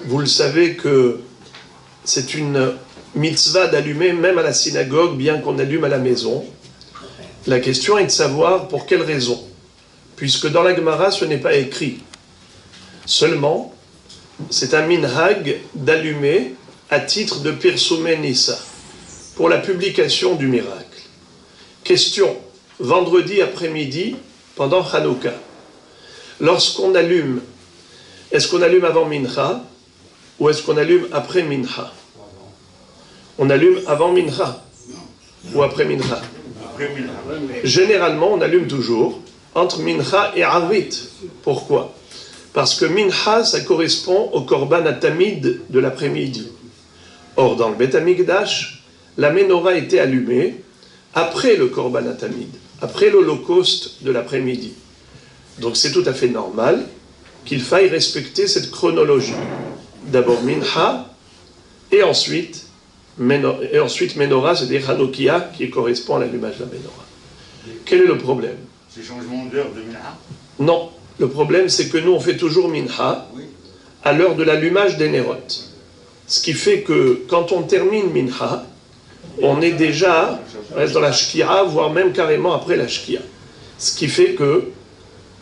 vous le savez que c'est une mitzvah d'allumer même à la synagogue, bien qu'on allume à la maison. La question est de savoir pour quelle raison. Puisque dans la Gemara, ce n'est pas écrit. Seulement, c'est un minhag d'allumer à titre de Pirsumé Nissa, pour la publication du miracle. Question, vendredi après-midi, pendant Hanouka. Lorsqu'on allume, est-ce qu'on allume avant Mincha ou est-ce qu'on allume après Mincha? On allume avant Mincha ou après Mincha? Généralement, on allume toujours entre Mincha et Arvit. Pourquoi? Parce que Mincha, ça correspond au Korban Atamid de l'après-midi. Or, dans le Beth Amikdash, la Ménorah était allumée après le Korban Atamid, après l'Holocauste de l'après-midi. Donc c'est tout à fait normal qu'il faille respecter cette chronologie. D'abord Mincha, et ensuite Ménorah, c'est-à-dire Hanoukia, qui correspond à l'allumage de la Ménorah. Quel est le problème? C'est changement d'heure de Mincha? Non, le problème c'est que nous on fait toujours Mincha à l'heure de l'allumage des Nerot. Ce qui fait que quand on termine Mincha, on est déjà, reste dans la Shkia, voire même carrément après la Shkia. Ce qui fait que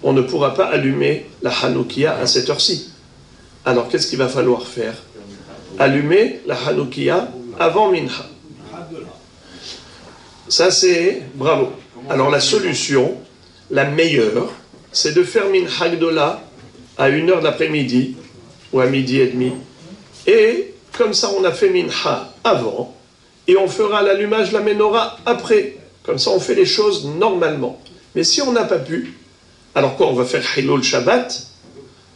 on ne pourra pas allumer la Hanoukia à cette heure-ci. Alors qu'est-ce qu'il va falloir faire? Allumer la Hanoukia avant Mincha. Ça c'est bravo. Alors la solution, la meilleure, c'est de faire Mincha Gdola à 1h de l'après-midi ou à midi et demi. Et comme ça on a fait Mincha avant et on fera l'allumage de la Ménorah après. Comme ça on fait les choses normalement. Mais si on n'a pas pu, alors quoi, on va faire Hilul Shabbat?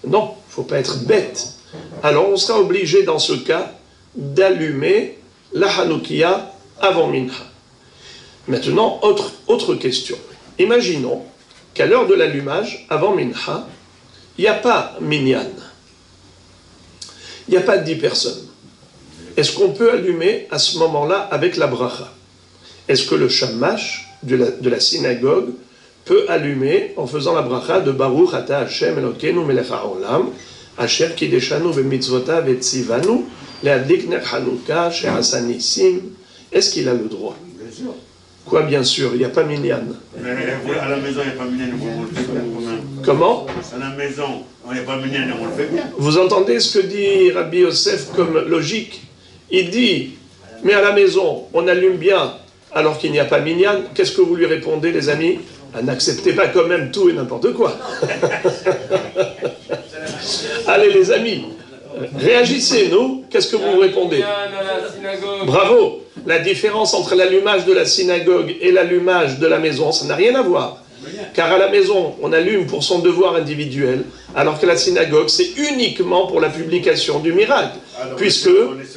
Non, il ne faut pas être bête. Alors on sera obligé dans ce cas d'allumer la Hanoukia avant Mincha. Maintenant, autre question. Imaginons qu'à l'heure de l'allumage, avant Mincha, il n'y a pas Minyan. Il n'y a pas 10 personnes. Est-ce qu'on peut allumer à ce moment-là avec la bracha? Est-ce que le shamash de la synagogue peut allumer en faisant la bracha de Baruch Ata Hashem Elokeinu Melech HaOlam Asher Kideshanu B'mitzvotav Etzivanu Le'adlik Ner Hanouka She'asa Nissim? Est-ce qu'il a le droit? Bien sûr. Quoi, bien sûr, il n'y a pas Minyan. Mais à la maison, il n'y a pas Minyan, on le fait bien quand même. Comment? À la maison, il n'y a pas Minyan, on le fait bien. Vous entendez ce que dit Rabbi Yosef comme logique? Il dit, mais à la maison, on allume bien alors qu'il n'y a pas Minyan. Qu'est-ce que vous lui répondez, les amis? N'acceptez pas quand même tout et n'importe quoi. Allez, les amis, réagissez, nous. Qu'est-ce que vous répondez? Bravo. La différence entre l'allumage de la synagogue et l'allumage de la maison, ça n'a rien à voir. Car à la maison, on allume pour son devoir individuel, alors que la synagogue, c'est uniquement pour la publication du miracle, puisque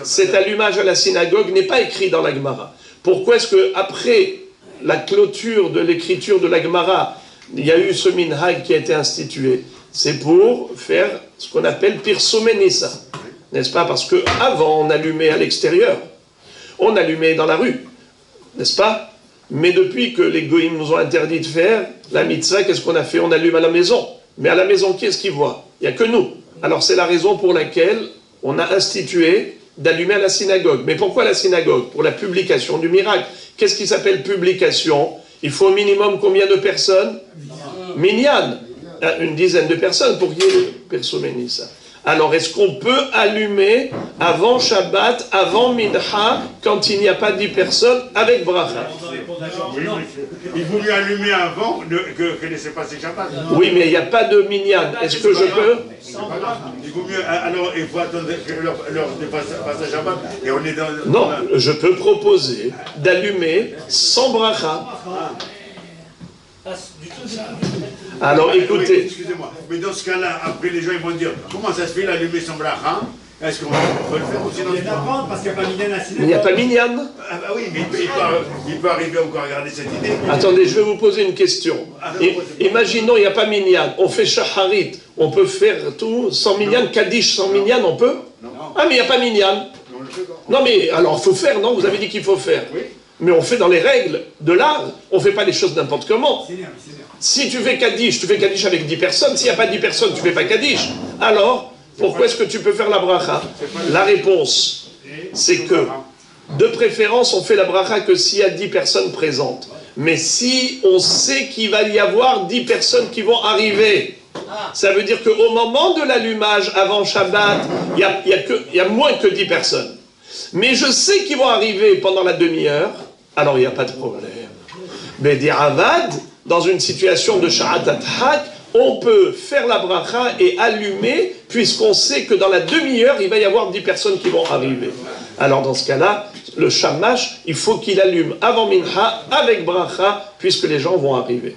cet allumage à la synagogue n'est pas écrit dans la Gemara. Pourquoi est-ce qu'après la clôture de l'écriture de la Gemara, il y a eu ce minhag qui a été institué? C'est pour faire ce qu'on appelle Pirsumé Nissa, n'est-ce pas? Parce qu'avant, on allumait à l'extérieur, on allumait dans la rue, n'est-ce pas? Mais depuis que les goïms nous ont interdit de faire la mitzvah, qu'est-ce qu'on a fait? On allume à la maison. Mais à la maison, qui est-ce qui voit? Il n'y a que nous. Alors c'est la raison pour laquelle on a institué d'allumer à la synagogue. Mais pourquoi la synagogue? Pour la publication du miracle. Qu'est-ce qui s'appelle publication? Il faut au minimum combien de personnes? Minyan. Une dizaine de personnes pour qu'il y ait le Pirsumé Nissa. Alors, est-ce qu'on peut allumer avant Shabbat, avant Mincha, quand il n'y a pas 10 personnes, avec bracha? Oui, il vaut mieux allumer avant que laisser passer Shabbat. Oui, mais il n'y a pas de Minyan. Est-ce que je peux? Il vaut mieux, alors il faut attendre que l'heure de passage Shabbat, et on est dans... Non, je peux proposer d'allumer sans bracha. Alors écoutez. Oui, excusez-moi, mais dans ce cas-là, après les gens ils vont dire comment ça se fait l'allumer sans bracha? Est-ce qu'on peut le faire aussi dans ce cas? Parce qu'il n'y a pas Minyan à la synagogue. Il n'y a pas Minyan? Ah bah oui, mais il peut arriver encore à regarder cette idée. Attendez, je vais vous poser une question. Imaginons, il n'y a pas Minyan, on fait Shacharit, on peut faire tout sans Minyan, Kaddish sans Minyan, on peut? Non. Ah mais il n'y a pas Minyan. Non mais alors il faut faire, non? Vous avez dit qu'il faut faire. Oui. Mais on fait dans les règles de l'art, on ne fait pas les choses n'importe comment. Si tu fais Kaddish, tu fais Kaddish avec 10 personnes, s'il n'y a pas 10 personnes, tu ne fais pas Kaddish. Alors, Pourquoi est-ce que tu peux faire la bracha? La réponse, c'est que, de préférence, on fait la bracha que s'il y a 10 personnes présentes. Mais si on sait qu'il va y avoir 10 personnes qui vont arriver, ça veut dire qu'au moment de l'allumage, avant Shabbat, il y a moins que 10 personnes. Mais je sais qu'ils vont arriver pendant la demi-heure, alors il n'y a pas de problème. Mais Avad, dans une situation de Sha'at Hak, on peut faire la bracha et allumer, puisqu'on sait que dans la demi-heure, il va y avoir 10 personnes qui vont arriver. Alors dans ce cas-là, le shamash, il faut qu'il allume avant mincha, avec bracha, puisque les gens vont arriver.